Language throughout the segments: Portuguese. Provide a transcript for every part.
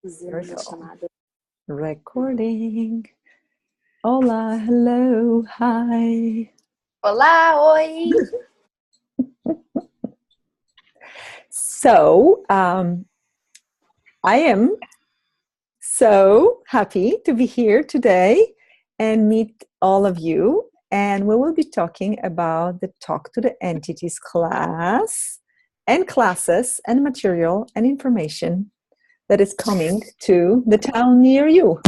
Here we go. Recording. Olá, hello, hi. Olá, oi. So, I am so happy to be here today and meet all of you. And we will be talking about the Talk to the Entities class and classes and material and information that is coming to the town near you.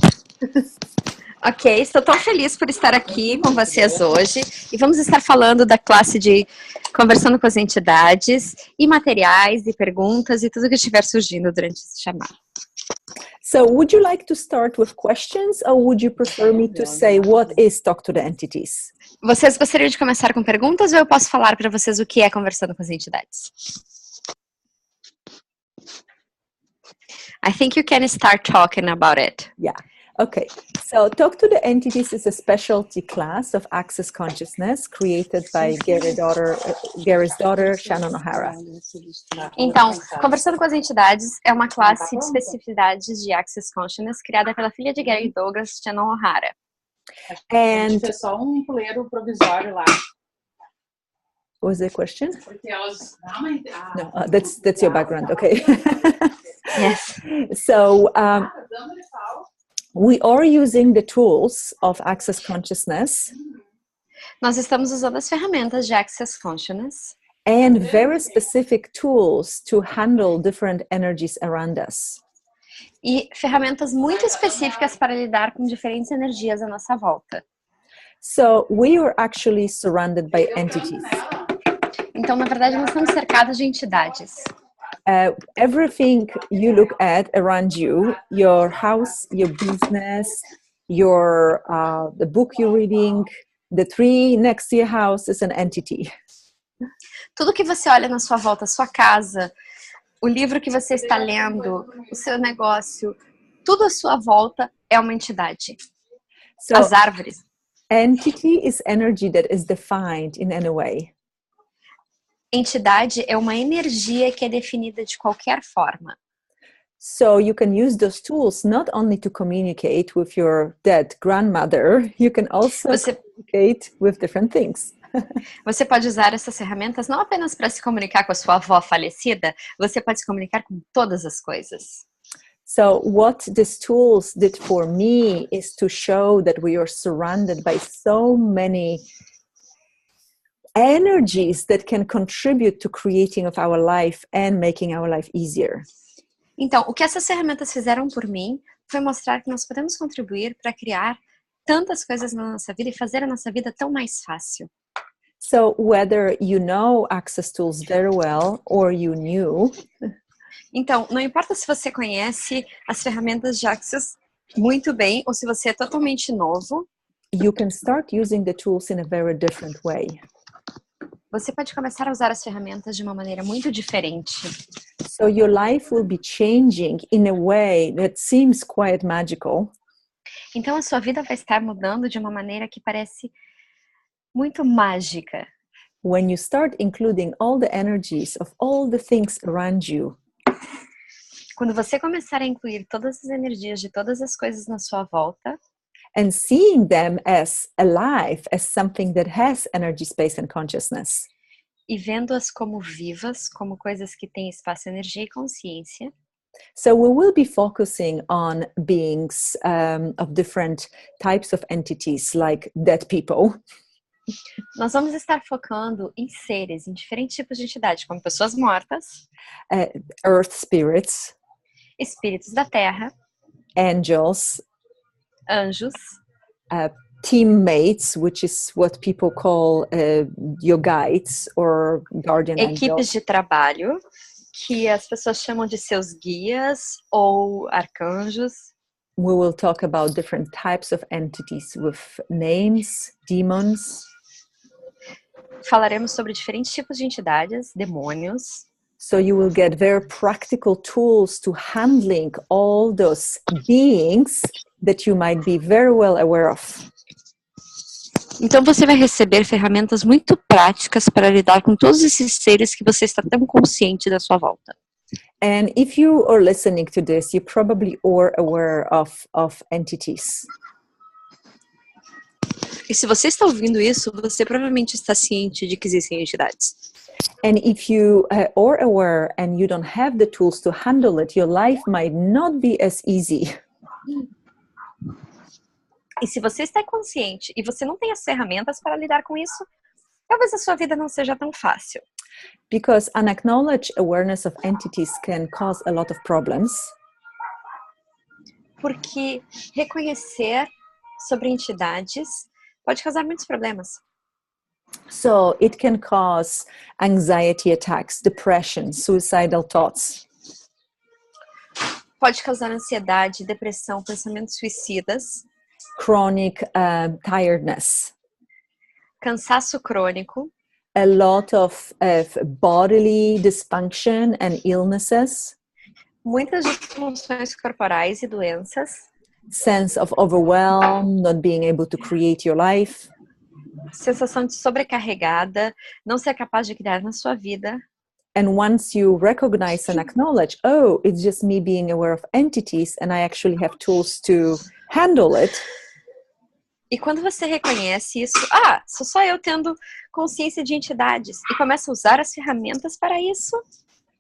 Ok, estou tão feliz por estar aqui com vocês hoje e vamos estar falando da classe de Conversando com as Entidades e materiais e perguntas e tudo que estiver surgindo durante esse chamado. So, would you like to start with questions or would you prefer me to say what is Talk to the Entities? Vocês gostariam de começar com perguntas ou eu posso falar para vocês o que é Conversando com as Entidades? I think you can start talking about it. Yeah. Okay. So, Talk to the Entities is a specialty class of Access Consciousness created by Gary's daughter, Shannon O'Hara. Então, Conversando com as Entidades é uma classe de especificidades de Access Consciousness criada pela filha de Gary Douglas, Shannon O'Hara. And é só puleiro provisório lá. was the question? Porque elas... No, that's your background. Okay. Yes. So, we are using the tools of Access Consciousness Nós estamos usando as ferramentas de Access Consciousness and very specific tools to handle different energies around us. e ferramentas muito específicas para lidar com diferentes energias à nossa volta. So we are actually surrounded by entities. Então, na verdade, nós estamos cercados de entidades. Everything you look at around you, your house, your business, your the book you're reading, the tree next to your house is an entity. Tudo que você olha na sua volta, a sua casa, o livro que você está lendo, o seu negócio, tudo à sua volta é uma entidade. So As árvores. entity is energy that is defined in any way. Entidade é uma energia que é definida de qualquer forma. So you can use those tools not only to communicate with your dead grandmother, you can also communicate with different things. Você pode usar essas ferramentas não apenas para se comunicar com a sua avó falecida, você pode se comunicar com todas as coisas. So what these tools did for me is to show that we are surrounded by so many energies that can contribute to creating of our life and making our life easier. Então, o que essas ferramentas fizeram por mim foi mostrar que nós podemos contribuir para criar tantas coisas na nossa vida e fazer a nossa vida tão mais fácil. So whether you know Access tools very well or you knew, Então, não importa se você conhece as ferramentas de Access muito bem ou se você é totalmente novo, you can start using the tools in a very different way. você pode começar a usar as ferramentas de uma maneira muito diferente. So your life will be changing in a way that seems quite magical. Então, a sua vida vai estar mudando de uma maneira que parece muito mágica. When you start including all the energies of all the things around you. Quando você começar a incluir todas as energias de todas as coisas na sua volta, And seeing them as alive, as something that has energy, space and consciousness. e vendo-as como vivas, como coisas que têm espaço, energia e consciência. So we will be focusing on beings of different types of entities, like dead people. Nós vamos estar focando em seres, em diferentes tipos de entidades, como pessoas mortas, Earth spirits, espíritos da terra, angels, anjos, teammates, which is what people call your guides or guardian angels. equipes de trabalho, que as pessoas chamam de seus guias ou arcanjos. We will talk about different types of entities with names, demons. Falaremos sobre diferentes tipos de entidades, demônios. So you will get very practical tools to handling all those beings that you might be very well aware of. Então você vai receber ferramentas muito práticas para lidar com todos esses seres que você está tão consciente da sua volta. And if you are listening to this, you probably are aware of entities. E se você está ouvindo isso, você provavelmente está ciente de que existem entidades. And if you are aware and you don't have the tools to handle it, your life might not be as easy. E se você está consciente e você não tem as ferramentas para lidar com isso, talvez a sua vida não seja tão fácil. Because unacknowledged awareness of entities can cause a lot of problems. Porque reconhecer sobre entidades pode causar muitos problemas. So it can cause anxiety attacks, depression, suicidal thoughts. Pode causar ansiedade, depressão, pensamentos suicidas, Chronic tiredness, cansaço crônico, a lot of bodily dysfunction and illnesses, muitas disfunções corporais e doenças, sense of overwhelm, not being able to create your life, sensação de sobrecarregada, não ser capaz de criar na sua vida. and once you recognize and acknowledge, oh, it's just me being aware of entities and I actually have tools to handle it. E quando você reconhece isso, sou só eu tendo consciência de entidades e começa a usar as ferramentas para isso,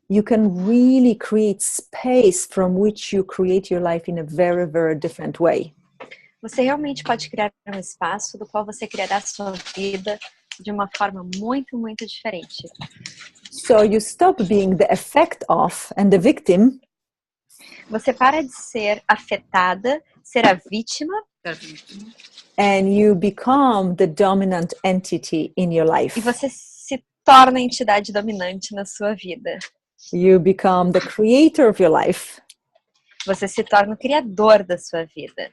You can really create space from which you create your life in a very, very different way. você realmente pode criar um espaço do qual você criará a sua vida de uma forma muito, muito diferente. So you stop being the effect of and the victim, Você para de ser afetada, ser a vítima, and you become the dominant entity in your life. e você se torna a entidade dominante na sua vida. You become the creator of your life, Você se torna o criador da sua vida.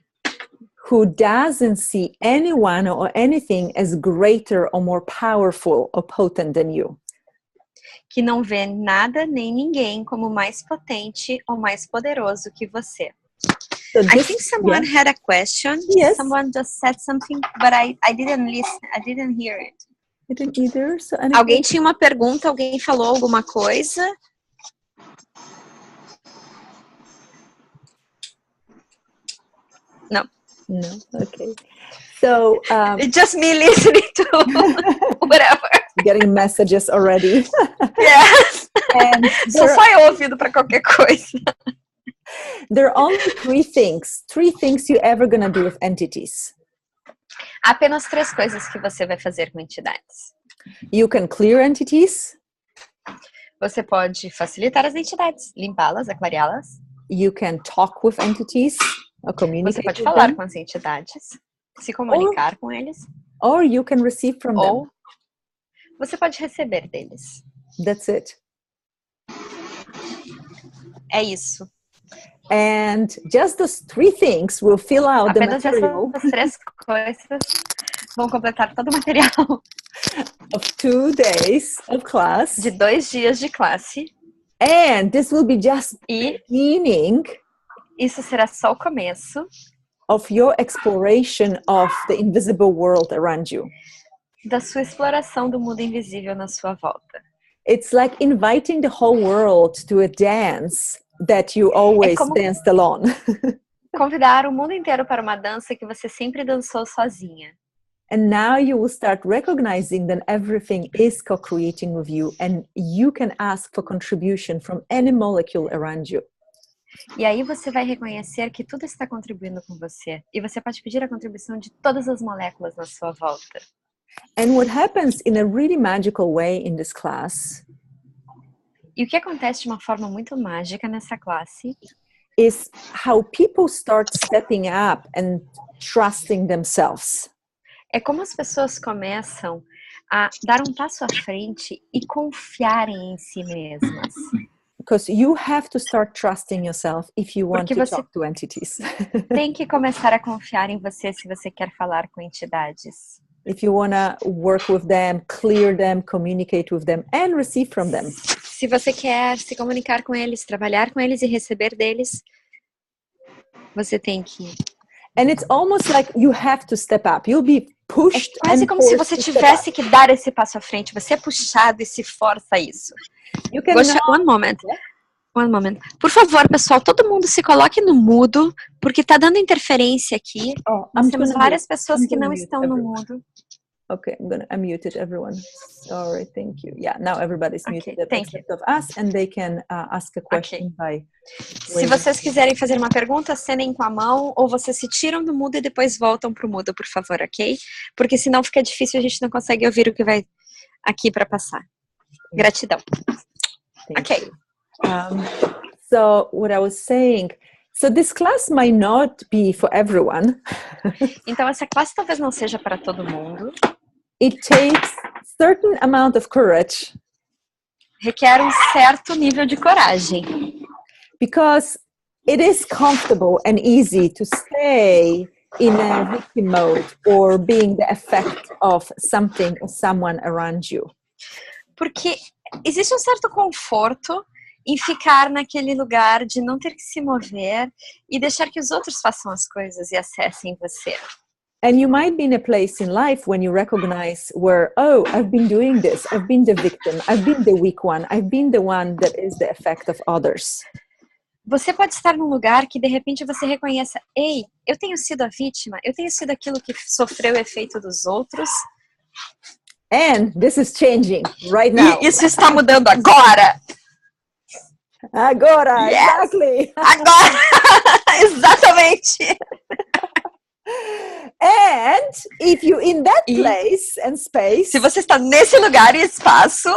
who doesn't see anyone or anything as greater or more powerful or potent than you. Que não vê nada nem ninguém como mais potente ou mais poderoso que você. So I this- think someone had a question. Yes. Someone just said something, but I didn't listen. I didn't hear it. I didn't either. So Alguém tinha uma pergunta, alguém falou alguma coisa. Não. No, okay. So It's just me listening to whatever. getting messages already. Yes. And Sou só eu ouvindo para qualquer coisa. there are only three things you're ever gonna do with entities. Apenas 3 coisas que você vai fazer com entidades. You can clear entities, Você pode facilitar as entidades, limpá-las, aclareá-las. you can talk with entities or Você communicate pode with falar them, com as entidades, se comunicar com eles, or you can receive from them. ou você pode receber deles. That's it. É isso. And just those three things will fill out the Apenas material essas 3 coisas vão completar todo o material of 2 days of class. de 2 dias de classe. And this will be just E beginning isso será só o começo of your exploration of the invisible world around you. da sua exploração do mundo invisível na sua volta. It's like inviting the whole world to a dance that you always como- danced alone. Convidar o mundo inteiro para uma dança que você sempre dançou sozinha. And now you will start recognizing that everything is co-creating with you and you can ask for contribution from any molecule around you. E aí você vai reconhecer que tudo está contribuindo com você. E você pode pedir a contribuição de todas as moléculas na sua volta. And what happens in a really magical way in this class E o que acontece de uma forma muito mágica nessa classe is how people start stepping up and trusting themselves. é como as pessoas começam a dar um passo à frente e confiarem em si mesmas. Because you have to start trusting yourself if you want Porque to você- talk to entities. Tem que começar a confiar em você se você quer falar com entidades. If you want to work with them, clear them, communicate with them, and receive from them. Se você quer se comunicar com eles, trabalhar com eles e receber deles, você tem que. And it's almost like you have to step up. You'll be É pushed quase and como se forced você to step tivesse up. que dar esse passo à frente. Você é puxado e se força a isso. You can One moment. One moment. Por favor, pessoal, todo mundo se coloque no mudo, porque tá dando interferência aqui. Oh, Nós temos várias pessoas I'm que gonna não mute estão no everyone. mudo. Okay, I muted everyone. Sorry, thank you. Yeah, now everybody's Okay, muted thank you. except of us, and they can ask a question by. Se vocês quiserem fazer uma pergunta, acenem com a mão, ou vocês se tiram do mudo e depois voltam pro mudo, por favor, ok? Porque senão fica difícil, a gente não consegue ouvir o que vai aqui para passar. Gratidão. Thank Ok. you. So what I was saying, so this class might not be for everyone. Então, essa classe talvez não seja para todo mundo. It takes certain amount of courage Requer um certo nível de coragem. because it is comfortable and easy to stay in a victim mode or being the effect of something or someone around you. Porque existe um certo conforto em ficar naquele lugar de não ter que se mover e deixar que os outros façam as coisas e acessem você. And you might be in a place in life when you recognize where, oh, I've been doing this, I've been the victim, I've been the weak one, I've been the one that is the effect of others. Você pode estar num lugar que de repente você reconheça, ei, eu tenho sido a vítima, eu tenho sido aquilo que sofreu o efeito dos outros. And this is changing right now. E isso está mudando agora. Agora, Yes. exactly. Agora! Exatamente! And if you're in that place and space, Se você está nesse lugar e espaço,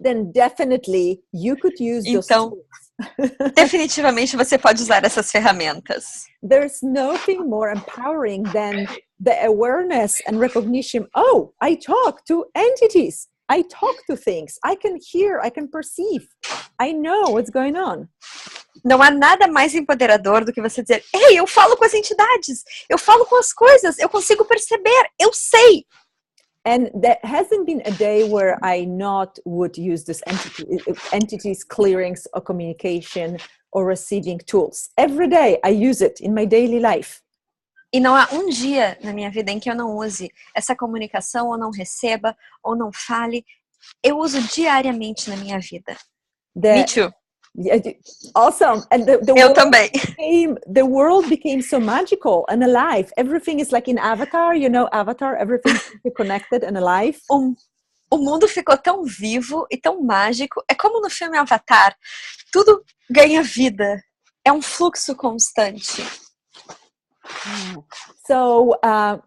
then definitely you could use those então, tools. definitivamente você pode usar essas ferramentas. There's nothing more empowering than the awareness and recognition. Oh, I talk to entities. I talk to things. I can hear, I can perceive. I know what's going on. Não há nada mais empoderador do que você dizer, ei, eu falo com as entidades, eu falo com as coisas, eu consigo perceber, eu sei. And there hasn't been a day where I not would use this entities, clearings, or communication, or receiving tools. Every day I use it in my daily life. E não há um dia na minha vida em que eu não use essa comunicação, ou não receba, ou não fale. Eu uso diariamente na minha vida. Me too. Awesome. And Eu também. The world became so magical and alive. Everything is like in Avatar, you know, Avatar, everything is connected and alive. O mundo ficou tão vivo e tão mágico. É como no filme Avatar. Tudo ganha vida. É um fluxo constante. So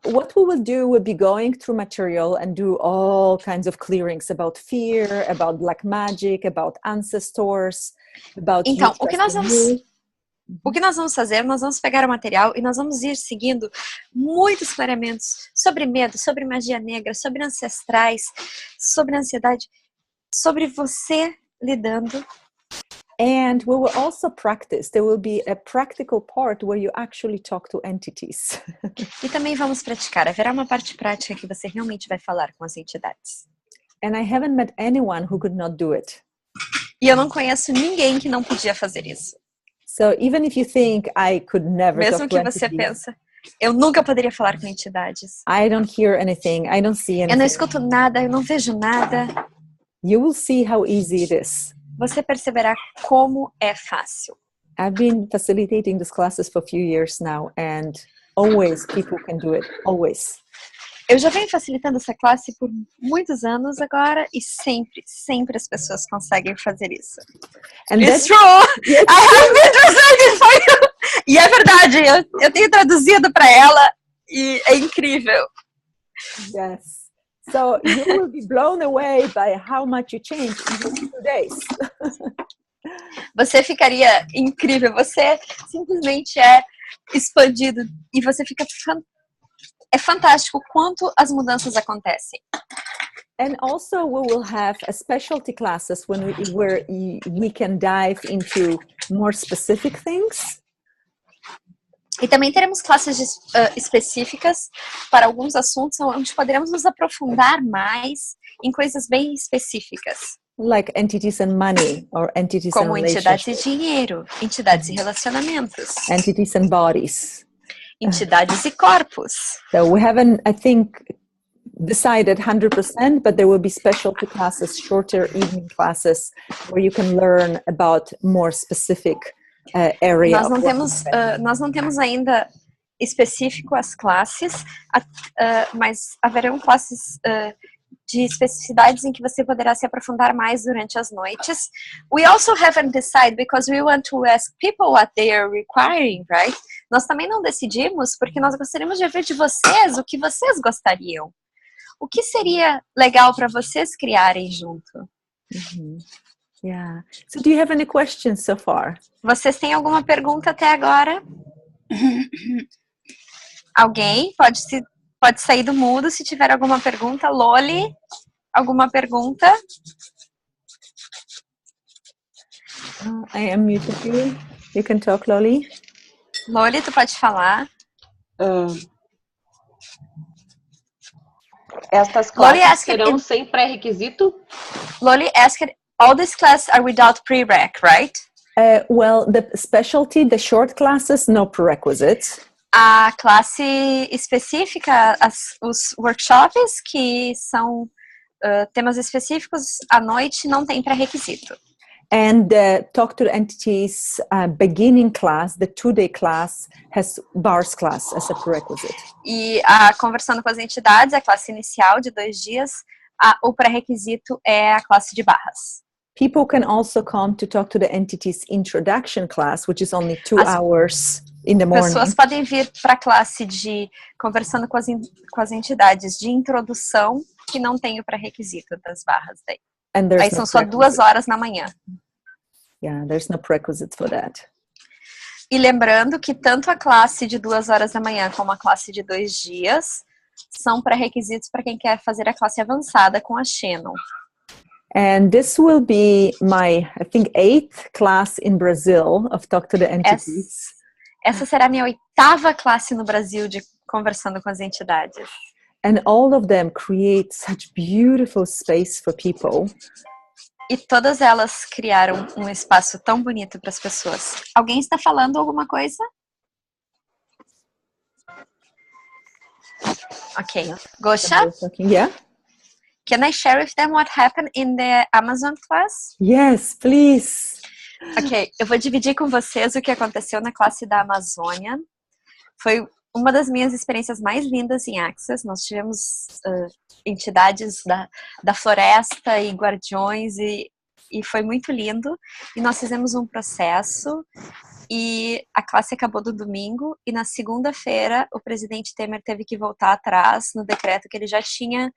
what we will do, we'll be going through material and do all kinds of clearings about fear, about black magic, about ancestors, about... Então, o que nós vamos fazer, nós vamos pegar o material e nós vamos ir seguindo muitos clareamentos sobre medo, sobre magia negra, sobre ancestrais, sobre ansiedade, sobre você lidando. And we will also practice. There will be a practical part where you actually talk to entities. E também vamos praticar. Haverá uma parte prática que você realmente vai falar com as entidades. And I haven't met anyone who could not do it. E eu não conheço ninguém que não podia fazer isso. So even if you think I could never Mesmo talk que to você entities, pensa, eu nunca poderia falar com entidades. I don't hear anything, I don't see anything. Eu não escuto nada, eu não vejo nada. You will see how easy it is. Você perceberá como é fácil. I've been facilitating these classes for a few years now, and always people can do it, always. Eu já venho facilitando essa classe por muitos anos agora e sempre as pessoas conseguem fazer isso. And It's true! I have been translating for you! E é verdade, eu tenho traduzido para ela e é incrível. Yes. So you will be blown away by how much you change in just 2 days. Você ficaria incrível, você simplesmente é expandido e você fica é fantástico quanto as mudanças acontecem. And also we will have a specialty classes where we can dive into more specific things. E também teremos classes específicas para alguns assuntos onde poderemos nos aprofundar mais em coisas bem específicas. Like entities and money, or entities and Como entidades e relationships, dinheiro, entidades e relacionamentos, entities and bodies. entidades e corpos. So we haven't, I think, decided 100%, but there will be specialty classes, shorter evening classes, where you can learn about more specific area. Nós não temos ainda específico as classes, mas haverão classes de especificidades em que você poderá se aprofundar mais durante as noites. We also haven't decided because we want to ask people what they are requiring, right? Nós também não decidimos porque nós gostaríamos de ouvir de vocês o que vocês gostariam. O que seria legal para vocês criarem junto? Yeah. So do you have any questions so far? Vocês têm alguma pergunta até agora? Alguém? Pode sair do mudo se tiver alguma pergunta. Loli, alguma pergunta? I am muted you. You can talk, Loli. Loli, tu pode falar. Estas classes serão sem pré-requisito? Loli asked, all these classes are without prereq, right? Well, the specialty, the short classes, no prerequisites. A classe específica, os workshops que são temas específicos à noite, não tem pré-requisito. And the Talk to the Entities beginning class, the 2-day class, has bars class as a prerequisite. E a Conversando com as Entidades, a classe inicial de 2 dias, o pré-requisito é a classe de barras. People can also come to Talk to the Entities introduction class, which is only 2 hours in the morning. Pessoas podem vir para a classe de Conversando com as Entidades de introdução, que não tem o pré-requisito das barras daí. Aí são só 2 horas na manhã. Yeah, there's no prerequisite for that. E lembrando que tanto a classe de 2 horas da manhã como a classe de 2 dias são pré-requisitos para quem quer fazer a classe avançada com a Shannon. And this will be my, I think, 8th class in Brazil of Talk to the Entities. Essa será a minha 8ª classe no Brasil de Conversando com as Entidades. And all of them create such beautiful space for people. E todas elas criaram um espaço tão bonito para as pessoas. Alguém está falando alguma coisa? Ok. Gosha? Yeah. Can I share with them what happened in the Amazon class? Yes, please. Ok, eu vou dividir com vocês o que aconteceu na classe da Amazônia. Foi uma das minhas experiências mais lindas em Access. Nós tivemos entidades da floresta e guardiões e foi muito lindo. E nós fizemos um processo e a classe acabou no domingo e na segunda-feira o presidente Temer teve que voltar atrás no decreto que ele já tinha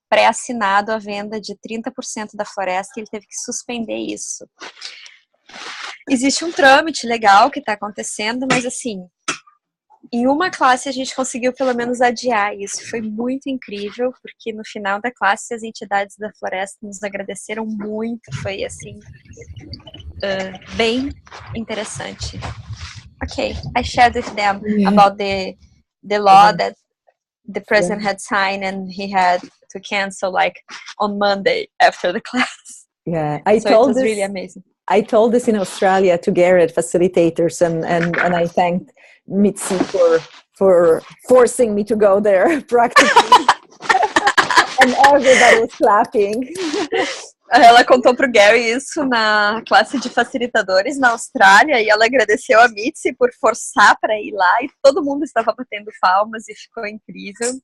pré-assinado a venda de 30% da floresta e ele teve que suspender isso. Existe um trâmite legal que está acontecendo, mas assim, em uma classe a gente conseguiu pelo menos adiar isso. Foi muito incrível, porque no final da classe as entidades da floresta nos agradeceram muito. Foi assim, bem interessante. Ok, I shared with them about the law that the president had signed and he had to cancel like on Monday after the class. Yeah, it was really amazing. I told this in Australia to Garrett facilitators and I thanked Mitzi for forcing me to go there practically. And everybody was clapping. Ela contou pro Gary isso na classe de facilitadores na Austrália e ela agradeceu a Mitzi por forçar para ir lá e todo mundo estava batendo palmas e ficou incrível.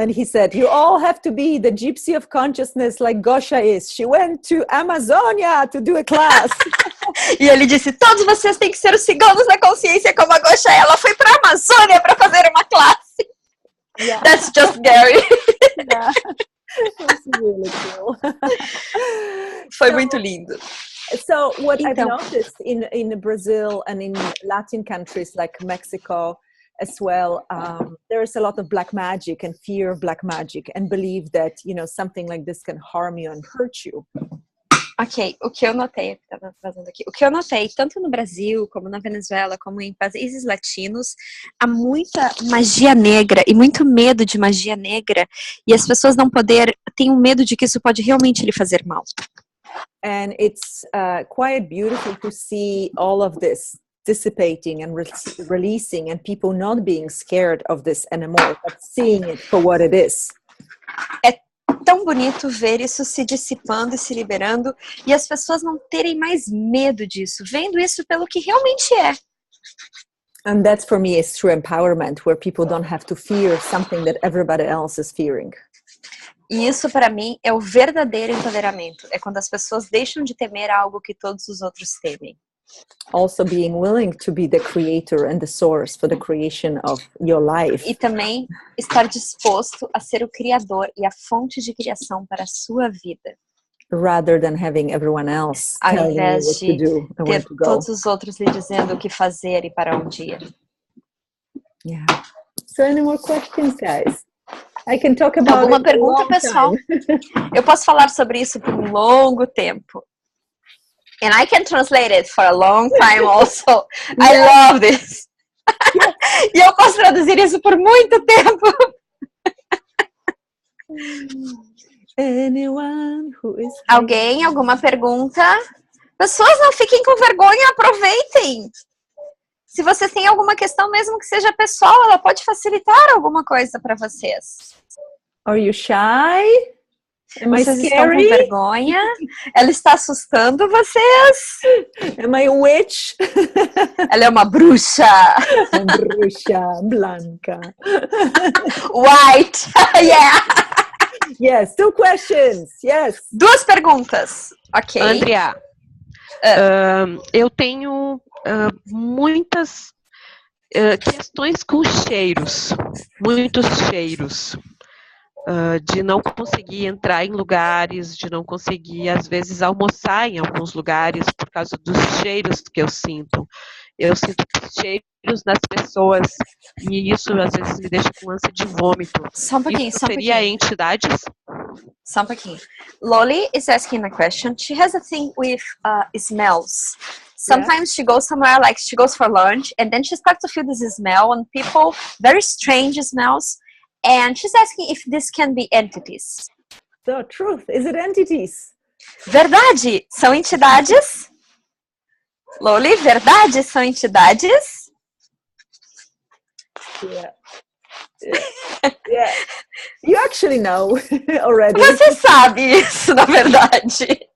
And he said, you all have to be the gypsy of consciousness like Gosha is. She went to Amazonia to do a class. E ele disse, todos vocês têm que ser os ciganos da consciência como a Gosha. Ela foi para a Amazônia para fazer uma classe. Yeah. That's just Gary. Yeah. That's really cool. Foi muito lindo. So what I've noticed in Brazil and in Latin countries like Mexico as well, there is a lot of black magic and fear of black magic and believe that, you know, something like this can harm you and hurt you. Ok, o que eu notei, tanto no Brasil, como na Venezuela, como em países latinos, há muita magia negra e muito medo de magia negra, e as pessoas têm um medo de que isso pode realmente lhe fazer mal. And it's quite beautiful to see all of this dissipating and releasing and people not being scared of this anymore, but seeing it for what it is. é tão bonito ver isso se dissipando e se liberando e as pessoas não terem mais medo disso, vendo isso pelo que realmente é. And that for me is true empowerment, where people don't have to fear something that everybody else is fearing. E isso para mim é o verdadeiro empoderamento, é quando as pessoas deixam de temer algo que todos os outros temem. Also being willing to be the creator and the source for the creation of your life. E também estar disposto a ser o criador e a fonte de criação para a sua vida. Rather than having everyone else Ao telling you invés what to de do and where ter to go. todos os outros lhe dizendo o que fazer e para onde ir. Yeah. So any more questions, guys? I can talk about Alguma it for a pergunta, long pessoal? time. Eu posso falar sobre isso por um longo tempo. And I can translate it for a long time also. I love this. E eu posso traduzir isso por muito tempo. Anyone who is Alguém? Alguma pergunta? Pessoas, não fiquem com vergonha, aproveitem. Se vocês têm alguma questão, mesmo que seja pessoal, ela pode facilitar alguma coisa para vocês. Are you shy? Am I Vocês estão com scary? vergonha? Ela está assustando vocês? Am I a witch? Ela é uma bruxa. Bruxa blanca. White. Yeah. Yes, 2 questions. Yes. 2 perguntas. Ok. Andrea, eu tenho muitas questões com cheiros, muitos cheiros, de não conseguir entrar em lugares, de não conseguir, às vezes, almoçar em alguns lugares por causa dos cheiros que eu sinto. Eu sinto cheiros nas pessoas e isso, às vezes, me deixa com ânsia de vômito. Só um pouquinho, Isso só um seria pouquinho. entidades? Só um pouquinho. Loli is asking a question. She has a thing with smells. Sometimes she goes somewhere, like she goes for lunch, and then she starts to feel this smell on people, very strange smells. And she's asking if this can be entities. So, truth, is it entities? Verdade, são entidades? Loli, verdade, são entidades? Yeah. Yeah. You actually know already. Você sabe isso, na verdade.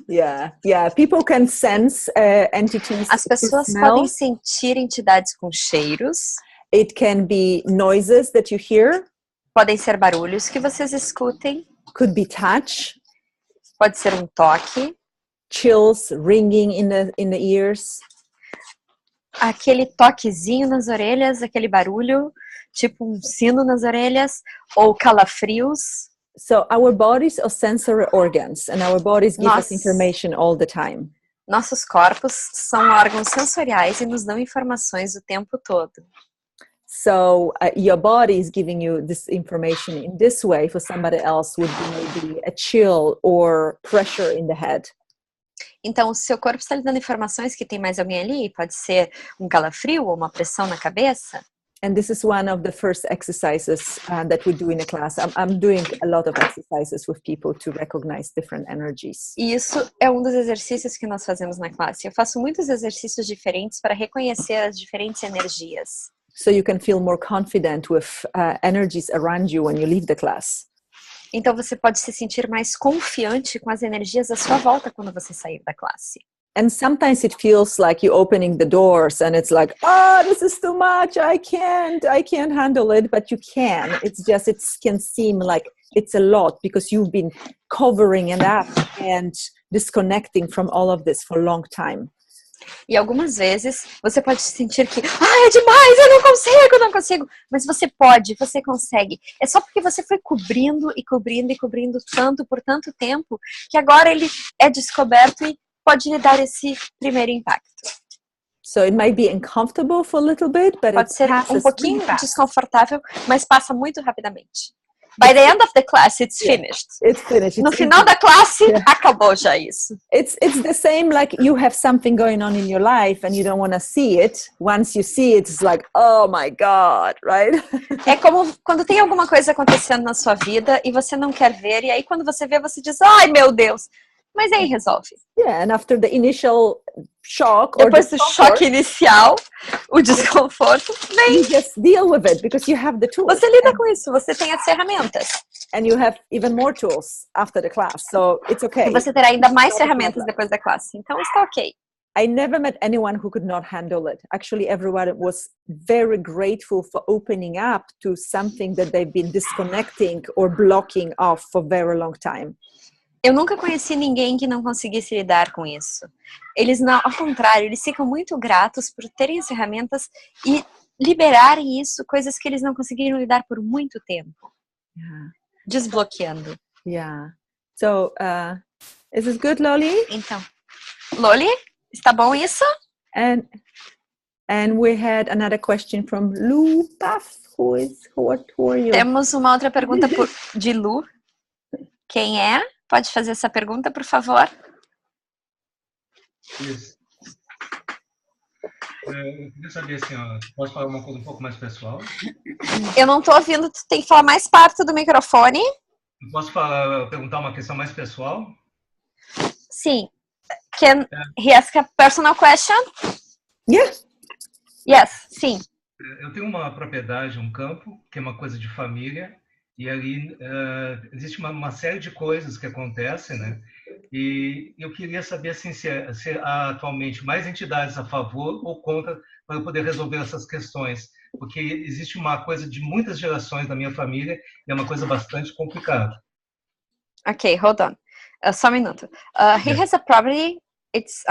Yeah. People can sense entities. As pessoas through podem smells. sentir entidades com cheiros, It can be noises that you hear. podem ser barulhos que vocês escutem, Could be touch, pode ser um toque, chills, ringing in the ears. aquele toquezinho nas orelhas, aquele barulho, tipo um sino nas orelhas, ou calafrios. So our bodies are sensory organs, and our bodies give us Nossa. information all the time. Nossos corpos são órgãos sensoriais e nos dão informações o tempo todo. So your body is giving you this information in this way. For somebody else would be maybe a chill or pressure in the head. Então, o seu corpo está lhe dando informações que tem mais alguém ali, pode ser um calafrio ou uma pressão na cabeça. And this is one of the first exercises that we do in a class. I'm doing a lot of exercises with people to recognize different energies. E isso é um dos exercícios que nós fazemos na classe. Eu faço muitos exercícios diferentes para reconhecer as diferentes energias. So you can feel more confident with energies around you when you leave the class. Então você pode se sentir mais confiante com as energias à sua volta quando você sair da classe. And sometimes it feels like you opening the doors and it's like, oh, this is too much. I can't handle it, but you can. It's just, it can seem like it's a lot because you've been covering it up and disconnecting from all of this for a long time. E algumas vezes você pode sentir que, é demais, eu não consigo. Mas você pode, você consegue. É só porque você foi cobrindo e cobrindo e cobrindo tanto por tanto tempo que agora ele é descoberto e pode lhe dar esse primeiro impacto. So it might be uncomfortable for a little bit, but Pode it ser passes um pouquinho really fast. desconfortável, mas passa muito rapidamente. By the end of the class, it's finished. It's finished. No final da classe, acabou já isso. It's the same like you have something going on in your life and you don't want to see it. Once you see it, it's like, oh my God, right? É como quando tem alguma coisa acontecendo na sua vida e você não quer ver, e aí quando você vê, você diz, ai meu Deus, mas aí resolve. Yeah, and after the initial shock or Depois do choque inicial, o desconforto, vem. You just deal with it because you have the tools. Você lida com isso, você tem as ferramentas. And you have even more tools after the class, so it's okay. E você terá ainda mais Not a ferramentas problem. depois da classe. Então está ok. I never met anyone who could not handle it. Actually, everyone was very grateful for opening up to something that they've been disconnecting or blocking off for a very long time. Eu nunca conheci ninguém que não conseguisse lidar com isso. Eles não, ao contrário, eles ficam muito gratos por terem as ferramentas e liberarem isso, coisas que eles não conseguiram lidar por muito tempo. Yeah. Desbloqueando. Yeah. So, is this good, Loli? Então, Loli, está bom isso? And we had another question from Lou Puff. Who are you? Temos uma outra pergunta de Lu. Quem é? Pode fazer essa pergunta, por favor? Isso. Eu queria saber assim, ó, posso falar uma coisa um pouco mais pessoal? Eu não tô ouvindo, tu tem que falar mais perto do microfone. Eu posso perguntar uma questão mais pessoal? Sim. Can he ask a personal question? Yeah. Yes, sim. Eu tenho uma propriedade, um campo, que é uma coisa de família, e ali existe uma série de coisas que acontecem, né? E eu queria saber assim, se há atualmente mais entidades a favor ou contra para poder resolver essas questões, porque existe uma coisa de muitas gerações da minha família e é uma coisa bastante complicada. Ok, hold on. Só um minuto. He has a property, it's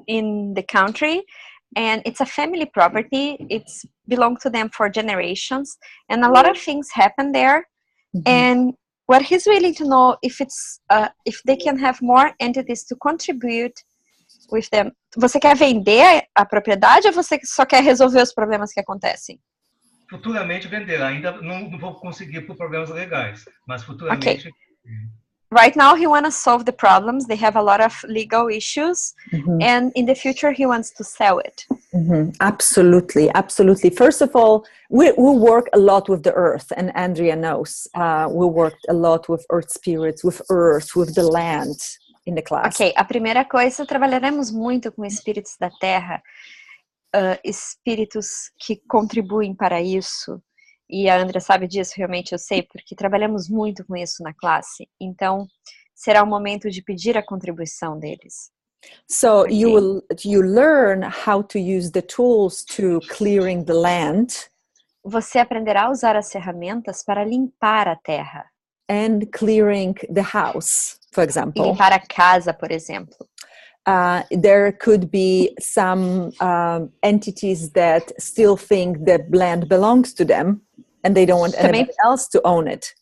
in the country, and it's a family property. It's belonged to them for generations, and a lot of things happen there. And what he's willing to know if they can have more entities to contribute with them. Você quer vender a propriedade ou você só quer resolver os problemas que acontecem? Futuramente vender. Ainda não vou conseguir por problemas legais, mas futuramente. Okay. Right now, he wants to solve the problems. They have a lot of legal issues, and in the future, he wants to sell it. Absolutely, absolutely. First of all, we work a lot with the earth, and Andrea knows. We worked a lot with earth spirits, with earth, with the land in the class. Ok, a primeira coisa, trabalharemos muito com espíritos da terra, espíritos que contribuem para isso. E a Andrea sabe disso, realmente eu sei, porque trabalhamos muito com isso na classe. Então, será o momento de pedir a contribuição deles. So okay. you learn how to use the tools to clearing the land. Você aprenderá a usar as ferramentas para limpar a terra. And clearing the house, for example. E limpar a casa, por exemplo. There could be some entities that still think that land belongs to them and they don't want anybody else to own it.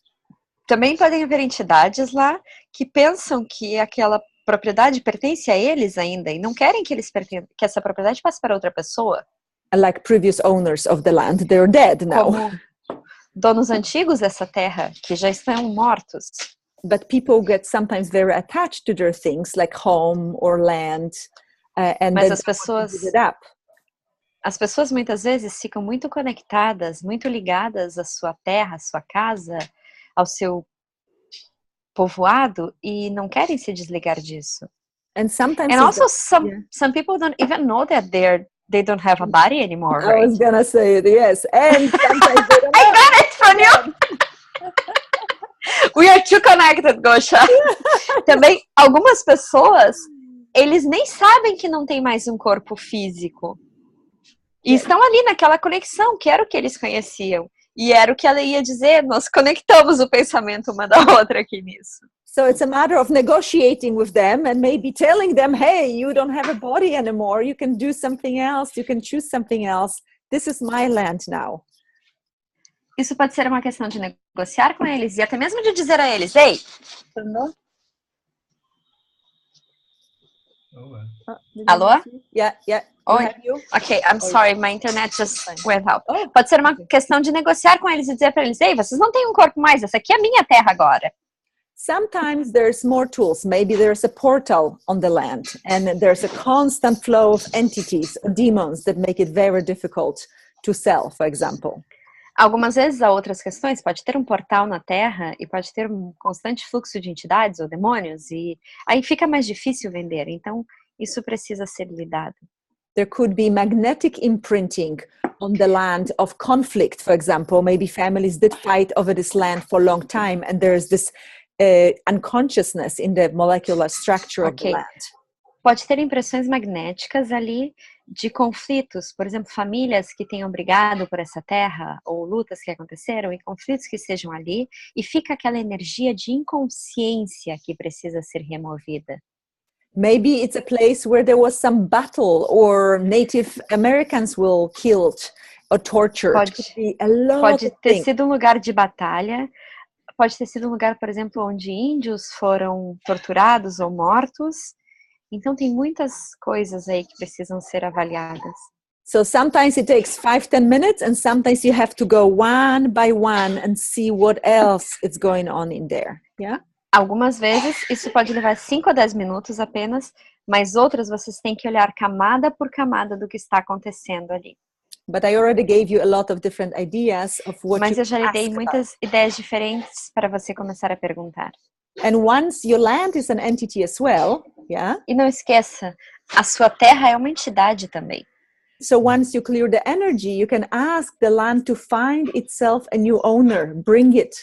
Também podem haver entidades lá que pensam que aquela propriedade pertence a eles ainda e não querem que que essa propriedade passe para outra pessoa. Like previous owners of the land, they're dead now. Como donos antigos dessa terra que já estão mortos. But people get sometimes very attached to their things, like home or land, and Mas then as pessoas muitas vezes ficam muito conectadas, muito ligadas à sua terra, à sua casa, ao seu povoado e não querem se desligar disso. And sometimes also some people don't even know that they don't have a body anymore. I was gonna say it, yes. And sometimes they don't I got it from you. We are too connected, Gosha. Também, algumas pessoas, eles nem sabem que não tem mais um corpo físico. E estão ali naquela conexão, que era o que eles conheciam. E era o que ela ia dizer, nós conectamos o pensamento uma da outra aqui nisso. So it's a matter of negotiating with them and maybe telling them, hey, you don't have a body anymore, you can do something else, you can choose something else. This is my land now. Isso pode ser uma questão de negociar com eles e até mesmo de dizer a eles, ei, alô? Yeah. Oi. Ok, I'm sorry, my internet just went out. Pode ser uma questão de negociar com eles e dizer para eles, ei, vocês não têm um corpo mais, essa aqui é a minha terra agora. Sometimes there's more tools. Maybe there's a portal on the land and there's a constant flow of entities or demons that make it very difficult to sell, for example. Algumas vezes há outras questões, pode ter um portal na Terra e pode ter um constante fluxo de entidades ou demônios e aí fica mais difícil vender, então isso precisa ser lidado. There could be magnetic imprinting on the land of conflict, for example. Maybe families did fight over this land for a long time, and there's this unconsciousness in the molecular structure of the land. Pode ter impressões magnéticas ali de conflitos, por exemplo, famílias que tenham brigado por essa terra, ou lutas que aconteceram, e conflitos que estejam ali, e fica aquela energia de inconsciência que precisa ser removida. Maybe it's a place where there was some battle, or Native Americans were killed or tortured. Pode ter sido um lugar de batalha, pode ter sido um lugar, por exemplo, onde índios foram torturados ou mortos. Então tem muitas coisas aí que precisam ser avaliadas. So sometimes it takes 5-10 minutes, and sometimes you have to go one by one and see what else is going on in there. Yeah? Algumas vezes isso pode levar 5 a 10 minutos apenas, mas outras vocês têm que olhar camada por camada do que está acontecendo ali. But I already gave you a lot of different ideas of what Mas you eu já lhe dei muitas ideias diferentes para você começar a perguntar. And once your land is an entity as well, yeah? E não esqueça, a sua terra é uma entidade também. So once you clear the energy, you can ask the land to find itself a new owner, bring it.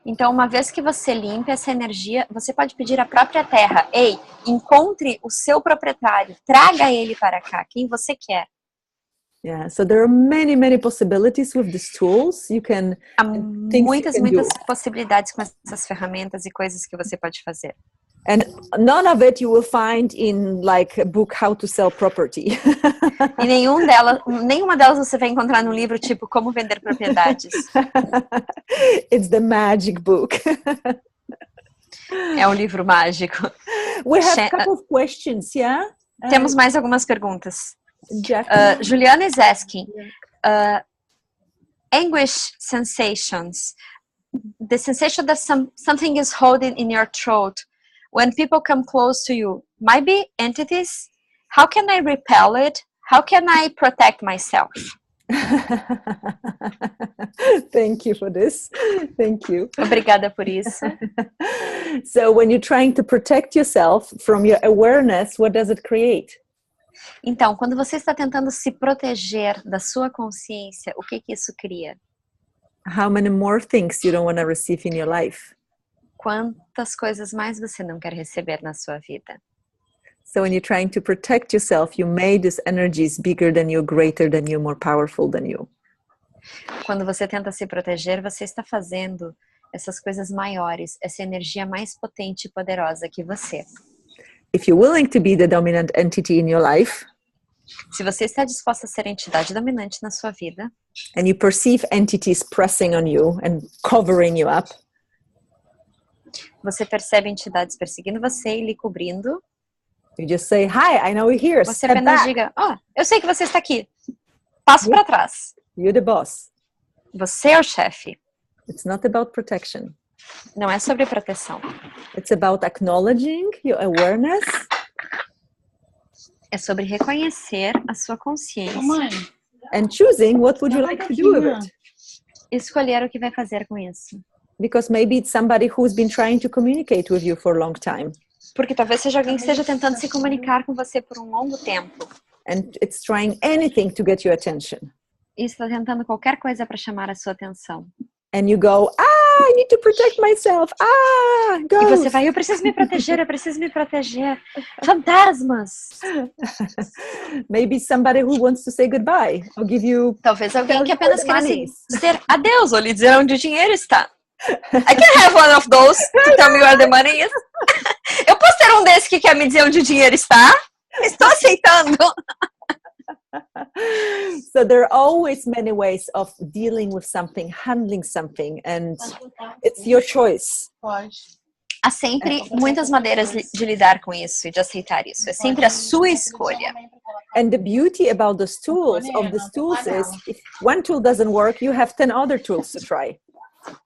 Então, uma vez que você limpa essa energia, você pode pedir à própria terra: ei, encontre o seu proprietário, traga ele para cá, quem você quer. Yeah, so there are many possibilities with these tools. You can Há muitas possibilidades com essas ferramentas e coisas que você pode fazer. And none of it you will find in like a book How to Sell Property. E nenhuma delas você vai encontrar no livro tipo Como Vender Propriedades. It's the magic book. É um livro mágico. We have a couple of questions, yeah? Temos mais algumas perguntas. Juliana is asking, anguish sensations, the sensation that something is holding in your throat when people come close to you, might be entities. How can I repel it? How can I protect myself? Thank you for this. Thank you. Obrigada por isso. So when you're trying to protect yourself from your awareness, what does it create? Então, quando você está tentando se proteger da sua consciência, o que isso cria? How many more things you don't want to receive in your life? Quantas coisas mais você não quer receber na sua vida? So when you're trying to protect yourself, you made these energies bigger than you, greater than you, more powerful than you. Quando você tenta se proteger, você está fazendo essas coisas maiores, essa energia mais potente e poderosa que você. If you're willing to be the dominant entity in your life, se você está disposta a ser a entidade dominante na sua vida, and you perceive entities pressing on you and covering you up, você percebe entidades perseguindo você e lhe cobrindo, you just say, "Hi, I know you're here." Você apenas diga, eu sei que você está aqui. Passo para trás. You're the boss. Você é o chefe. It's not about protection. Não é sobre proteção. It's about acknowledging your awareness. É sobre reconhecer a sua consciência. And choosing what would you like to do with it. Escolher o que vai fazer com isso. Because maybe it's somebody who's been trying to communicate with you for a long time. Porque talvez seja alguém que esteja tentando se comunicar com você por um longo tempo. And it's trying anything to get your attention. E está tentando qualquer coisa para chamar a sua atenção. And you go, I need to protect myself. Go. E você vai, eu preciso me proteger. Fantasmas. Maybe somebody who wants to say goodbye. I'll give you. Talvez alguém que apenas queira dizer adeus ou lhe dizer onde o dinheiro está. I can have one of those to tell me where the money is. Eu posso ter um desses que quer me dizer onde o dinheiro está? Estou aceitando. So there are always many ways of dealing with something, handling something, and it's your choice. Há sempre muitas maneiras de lidar com isso e de aceitar isso. É sempre a sua escolha. And the beauty about these tools is if one tool doesn't work, you have 10 other tools to try.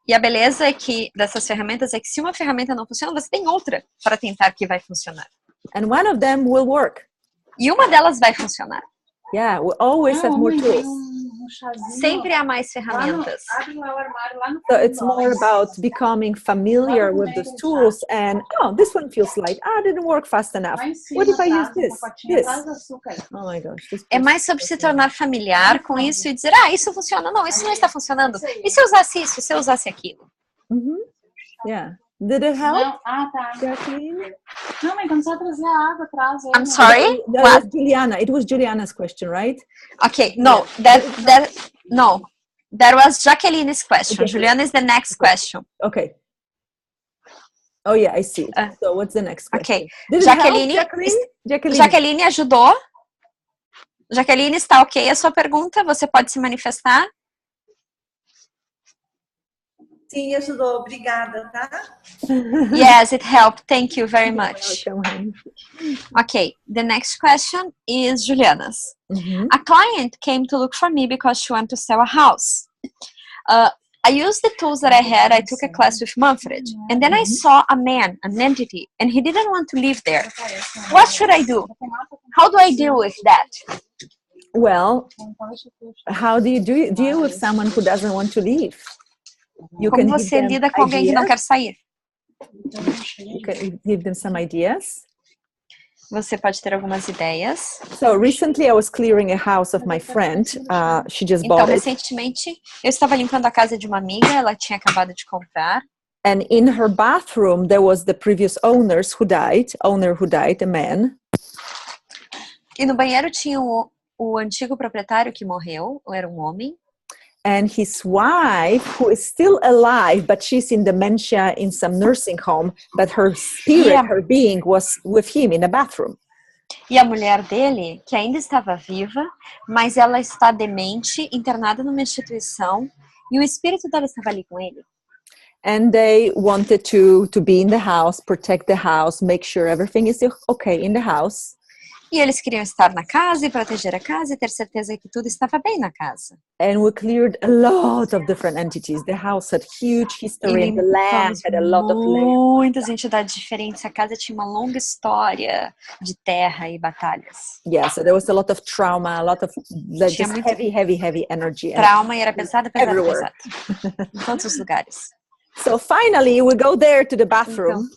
E a beleza dessas ferramentas é que se uma ferramenta não funciona, você tem outra para tentar que vai funcionar. And one of them will work. E uma delas vai funcionar. Yeah, we always have more tools. um chazinho. Sempre há mais Lá no, ferramentas. abre lá o armário lá no So fundo. it's more about becoming familiar with those tools and, oh, this one feels light. Ah, didn't work fast enough. Lá em cima, What if I use atrás, no this? pacotinho This. atrás do açúcar. Oh my gosh. This É feels mais sobre se so tornar familiar com isso e dizer, isso funciona. Não, isso não está funcionando. E se eu usasse isso? E se eu usasse aquilo? Mhm. Yeah. Did it help, Não, tá. Jacqueline? Não, mas então só trazer a água atrás. I'm sorry? That What? was Juliana. It was Juliana's question, right? Okay, no, no. That was Jacqueline's question. Okay. Juliana is the next question. Okay. Oh yeah, I see it. So what's the next question? Okay. Did it Jacqueline, help, Jacqueline? Jacqueline. Jaqueline ajudou? Jaqueline, está ok a sua pergunta? Você pode se manifestar? Sim, ajudou. Obrigada, tá? Yes, it helped. Thank you very much. Welcome. Okay, the next question is Juliana's. Mhm. A client came to look for me because she wanted to sell a house. I used the tools that I had. I took a class with Manfred. And then I saw a man, an entity, and he didn't want to live there. What should I do? How do I deal with that? Well, how do you deal with someone who doesn't want to leave? You Como can give você them lida com alguém que não quer sair? You can give them some ideas. Você pode ter algumas ideias. So recently I was clearing a house of my friend. She just Então, bought it. recentemente, eu estava limpando a casa de uma amiga, ela tinha acabado de comprar. And in her bathroom, there was the previous owner who died, a man. E no banheiro tinha o antigo proprietário que morreu, era um homem. And his wife, who is still alive, but she's in dementia in some nursing home, but her spirit, Yeah. her being was with him in the bathroom. E a mulher dele, que ainda estava viva, mas ela está demente, internada numa instituição, e o espírito dela estava ali com ele. And they wanted to be in the house, protect the house, make sure everything is okay in the house. E eles queriam estar na casa e proteger a casa e ter certeza que tudo estava bem na casa. And we cleared a lot of different entities. The house had huge E history, and the land limpamos had a lot of land. muitas entidades diferentes. A casa tinha uma longa história de terra e batalhas. Yeah, so there was a lot of trauma, a lot of like, Tinha just muito heavy energy. trauma e era pesada, Everywhere. Em todos os lugares. So finally, we go there to the bathroom,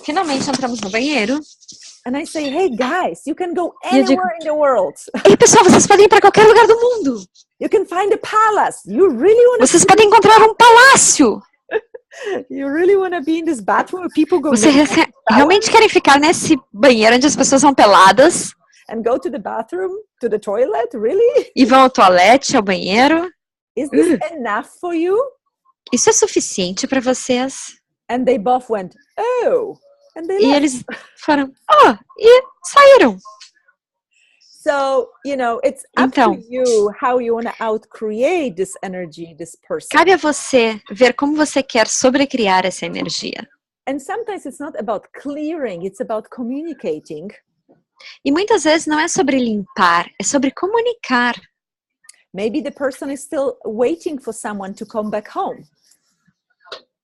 Finalmente entramos no banheiro. and I say, "Hey guys, you can go E eu digo, anywhere in the world. ei pessoal, vocês podem ir para qualquer lugar do mundo. You can find a palace. You really want Vocês podem encontrar um palácio. to be in this bathroom where people go Vocês realmente querem ficar nesse banheiro onde as pessoas são peladas and go to the bathroom, to the toilet? Really? e vão ao toalete, ao banheiro? Is this enough for you?" Isso é suficiente para vocês? And they both went, "Oh," and they E left. eles foram, e saíram. So, it's up Então, to you how you want to outcreate this energy, this person. cabe a você ver como você quer sobrecriar essa energia. And sometimes it's not about clearing, it's about communicating. E muitas vezes não é sobre limpar, é sobre comunicar. Maybe the person is still waiting for someone to come back home.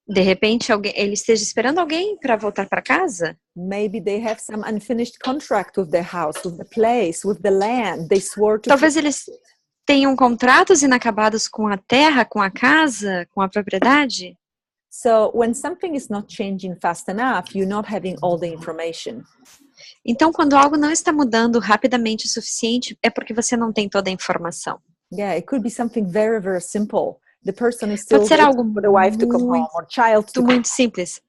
De repente, ele esteja esperando alguém para voltar para casa. Maybe they have some unfinished contract with the house, with the place, with the land. They swore to. Talvez eles tenham contratos inacabados com a terra, com a casa, com a propriedade. So when something is not changing fast enough, you're not having all the information. Então, quando algo não está mudando rapidamente o suficiente, é porque você não tem toda a informação. Yeah, it could be something very, very simple. The person is still Pode ser waiting algo for the wife to come home or child to come. muito simples.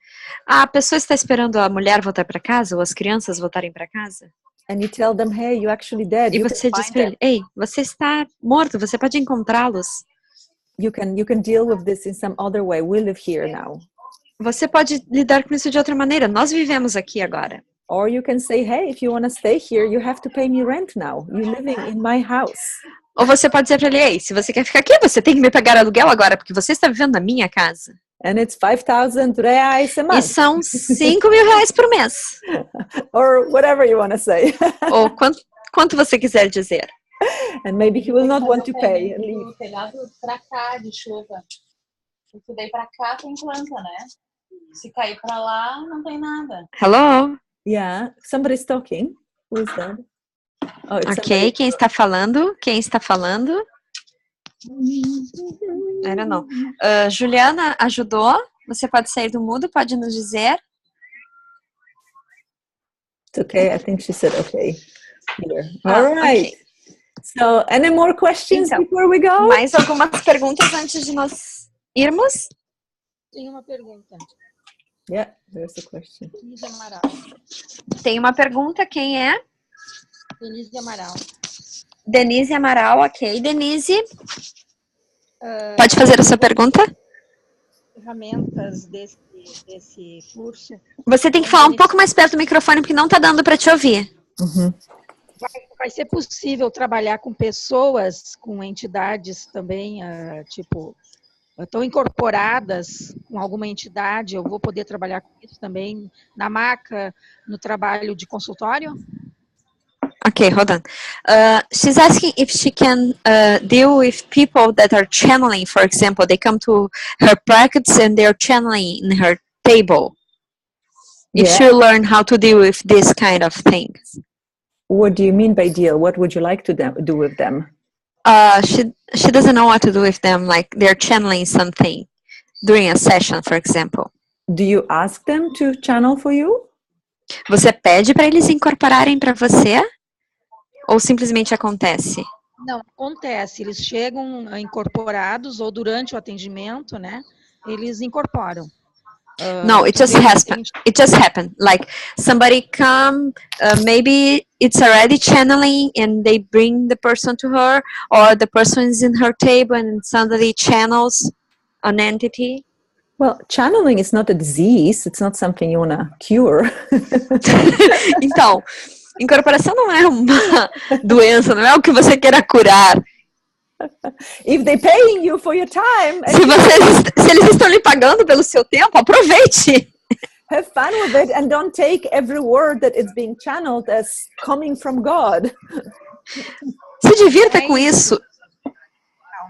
A pessoa está esperando a mulher voltar para casa ou as crianças voltarem para casa. And you tell them, "Hey, you're actually dead. E You você can diz find para them. ele, ei, você está morto, você pode encontrá-los. You can deal with this in some other way. We live here now." Você pode lidar com isso de outra maneira. Nós vivemos aqui agora. Or you can say, "Hey, if you want to stay here, you have to pay me rent now. You're living in my house." Ou você pode dizer para ele, ei, se você quer ficar aqui, você tem que me pagar aluguel agora, porque você está vivendo na minha casa. And it's 5,000 reais a E month. são 5 mil reais por mês. Or whatever you want to say. Ou quanto você quiser dizer. And maybe he will not want to pay and leave. O telhado pra cá de chuva. Porque daí pra cá tem planta, né? Se cair pra lá, não tem nada. Hello? Yeah, somebody's talking. Who is that? Oh, it's Ok, somebody. quem está falando? Quem está falando? I don't know. Juliana, ajudou? Você pode sair do mudo? Pode nos dizer? It's okay. I think she said okay. Here. All right. Okay. So, any more questions Então, before we go? Mais algumas perguntas antes de nós irmos? Tem uma pergunta. Yeah, there's a question. Denise Amaral. Tem uma pergunta, quem é? Denise Amaral. Denise Amaral, ok. Denise, pode fazer a sua pergunta? Ferramentas desse curso. Você tem que falar um pouco mais perto do microfone, porque não está dando para te ouvir. Mm-hmm. Vai ser possível trabalhar com pessoas, com entidades também, tipo, estão incorporadas com alguma entidade? Eu vou poder trabalhar com isso também na maca, no trabalho de consultório? Okay, hold on. She's asking if she can deal with people that are channeling. For example, they come to her practice and they're channeling in her table. If Yeah. she learn how to deal with this kind of things. What do you mean by deal? What would you like to do with them? She doesn't know what to do with them, like they're channeling something during a session, for example. Do you ask them to channel for you? Você pede para eles incorporarem para você? Ou simplesmente acontece? Não, acontece. Eles chegam incorporados ou durante o atendimento, né? Eles incorporam. No, it just happened. It just happened. Like somebody come, maybe it's already channeling, and they bring the person to her, or the person is in her table and suddenly channels an entity. Well, channeling is not a disease. It's not something you want to cure. Então, incorporação não é uma doença, não é o que você queira curar. If they're paying you for your time, Se eles estão lhe pagando pelo seu tempo, aproveite. have fun with it and don't take every word that is being channeled as coming from God. Se divirta com isso.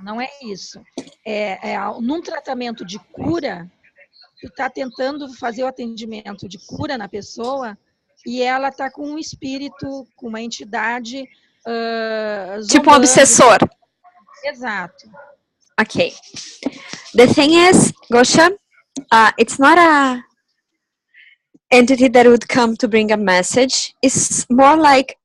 Não é isso. Num tratamento de cura, tu está tentando fazer o atendimento de cura na pessoa e ela está com um espírito, com uma entidade Tipo um obsessor. Exato. Okay. The thing is, Gosha, it's not a entity that would come to bring a message. It's more like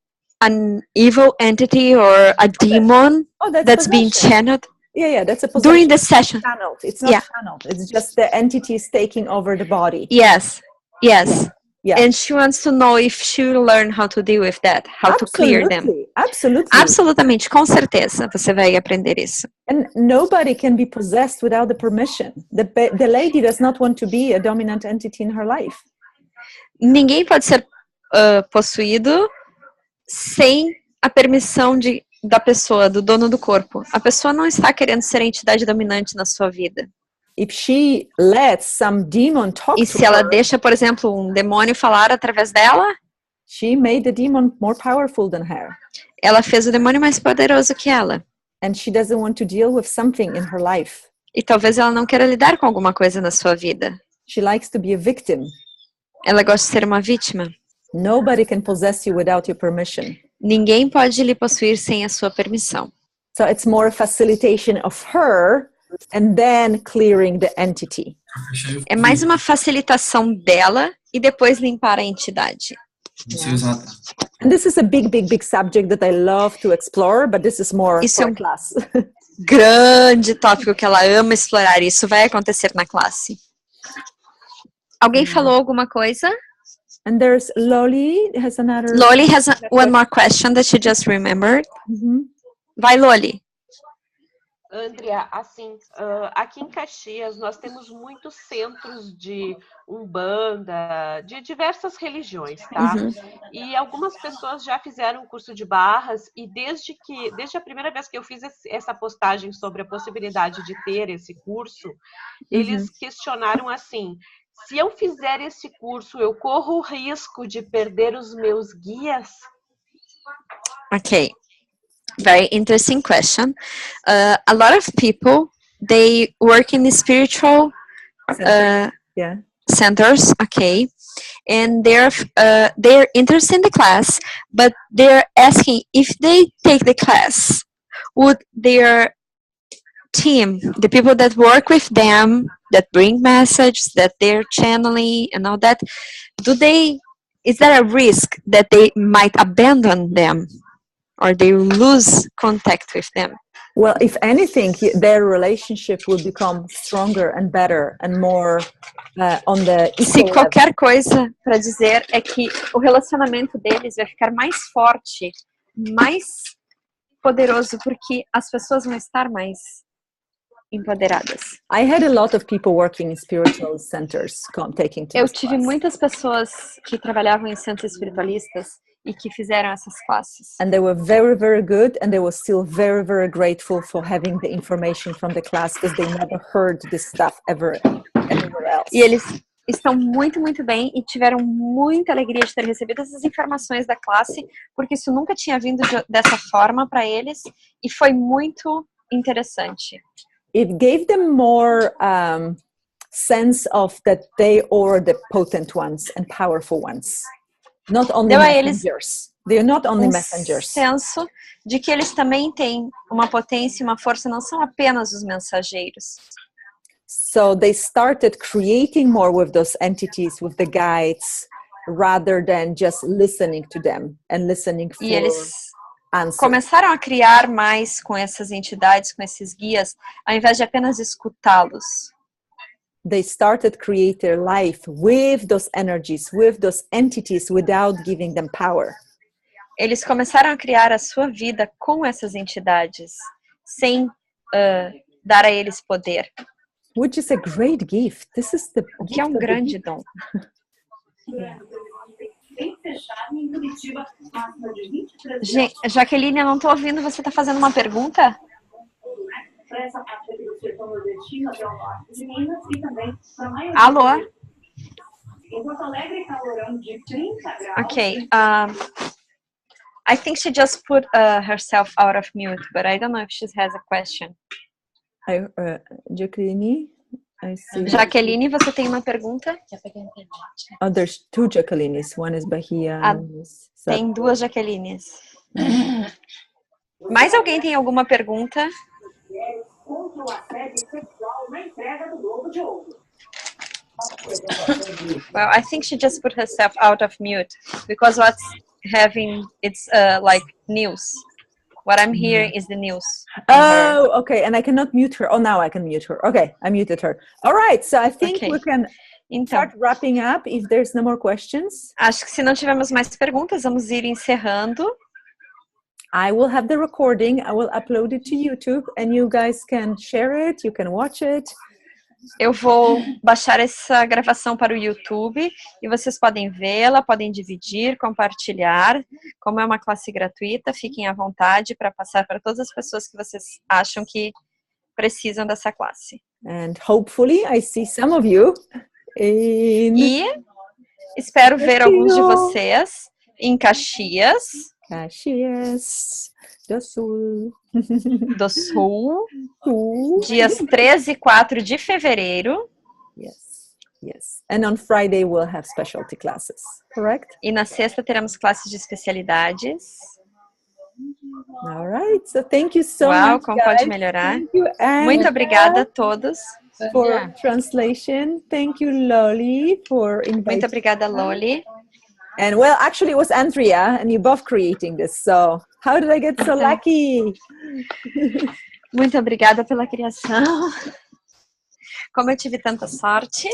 an evil entity or a demon that's being channeled. Yeah, that's a possession. During the session. Channeled. It's not channeled. It's just the entities taking over the body. Yes. Yeah. And she wants to know if she will learn how to deal with that, how to clear them. Absolutely. Absolutamente, com certeza, você vai aprender isso. And nobody can be possessed without the permission. The lady does not want to be a dominant entity in her life. Ninguém pode ser possuído sem a permissão da pessoa, do dono do corpo. A pessoa não está querendo ser a entidade dominante na sua vida. If she lets some demon talk E to se ela her, deixa, por exemplo, um demônio falar através dela, she made the demon more powerful than her. Ela fez o demônio mais poderoso que ela. And she doesn't want to deal with something in her life. E talvez ela não queira lidar com alguma coisa na sua vida. She likes to be a victim. Ela gosta de ser uma vítima. Nobody can possess you without your permission. Ninguém pode lhe possuir sem a sua permissão. So it's more a facilitation of her and then clearing the entity. É mais uma facilitação dela e depois limpar a entidade. And this is a big subject that I love to explore, but this is more Isso for é class. Grande tópico que ela ama explorar. Isso vai acontecer na classe. Alguém falou alguma coisa? And there's Loli has another. Loli has one more question that she just remembered. Vai, Loli. Andrea, assim, aqui em Caxias nós temos muitos centros de umbanda, de diversas religiões, tá? E algumas pessoas já fizeram um curso de barras e desde a primeira vez que eu fiz essa postagem sobre a possibilidade de ter esse curso, eles questionaram assim: se eu fizer esse curso, eu corro o risco de perder os meus guias? Okay. Very interesting question. A lot of people, they work in the spiritual centers, okay, and they're interested in the class, but they're asking if they take the class, would their team, the people that work with them, that bring messages, that they're channeling and all that, is there a risk that they might abandon them or they lose contact with them? Well, if anything, their relationship will become stronger and better and more on the Se equal qualquer level. coisa para dizer é que o relacionamento deles vai ficar mais forte, mais poderoso, porque as pessoas vão estar mais empoderadas. I had a lot of people working in spiritual centers taking to Eu this tive class. muitas pessoas que trabalhavam em centros espiritualistas e que fizeram essas classes. And they were very, very good, and they were still very, very grateful for having the information from the class because they never heard this stuff ever anywhere else. E eles estão muito, muito bem e tiveram muita alegria de ter recebido essas informações da classe, porque isso nunca tinha vindo dessa forma para eles e foi muito interessante. It gave them more sense of that they are the potent ones and powerful ones. Not only Deu a eles messengers. They are not only messengers. senso de que eles também têm uma potência e uma força, não são apenas os mensageiros. So they started creating more with those entities, with the guides, rather than just listening to them and listening for E eles answers. começaram a criar mais com essas entidades, com esses guias, ao invés de apenas escutá-los. They started create their life with those energies, with those entities, without giving them power. Eles começaram a criar a sua vida com essas entidades, sem dar a eles poder, Which is a great gift. This is the o que é um gift of the grande gift. dom. Jaqueline, eu não estou ouvindo, você está fazendo uma pergunta? Alô? Okay. I think she just put herself out of mute, but I don't know if she has a question. Jacqueline, I see. Jaqueline, você tem uma pergunta? Oh, there's two Jacquelines. One is Bahia. One is Tem duas Jaquelines. Mais alguém tem alguma pergunta? Well, I think she just put herself out of mute because what's having it's like news. What I'm hearing is the news. Oh, okay. And I cannot mute her. Oh, now I can mute her. Okay, I muted her. All right. So I think Okay. we can Então, start wrapping up if there's no more questions. acho que se não tivermos mais perguntas, vamos ir encerrando. I will have the recording. I will upload it to YouTube and you guys can share it. You can watch it. Eu vou baixar essa gravação para o YouTube e vocês podem vê-la, podem dividir, compartilhar. Como é uma classe gratuita, fiquem à vontade para passar para todas as pessoas que vocês acham que precisam dessa classe. And hopefully I see some of you in E espero ver alguns de vocês em Caxias Caxias do Sul. do Sul, Sul. dias 13 e 4 de fevereiro. Yes, yes. And on Friday we'll have specialty classes, correct? E na sexta teremos classes de especialidades. All right. So thank you so Uau, much, como guys. pode melhorar. Thank you, Anna, Muito obrigada a todos. for translation. Thank you, Loli, for Muito inviting. obrigada, Loli. And well, actually, it was Andrea, and you both creating this. So how did I get so lucky? Muito obrigada pela criação. Como eu tive tanta sorte.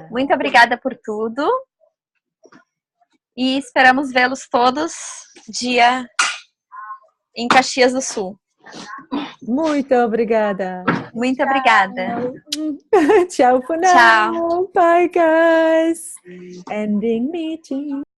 Muito obrigada por tudo. E esperamos vê-los todos dia em Caxias do Sul. Muito obrigada. Muito obrigada. Ciao for now. Ciao. Bye, guys. Ending meeting.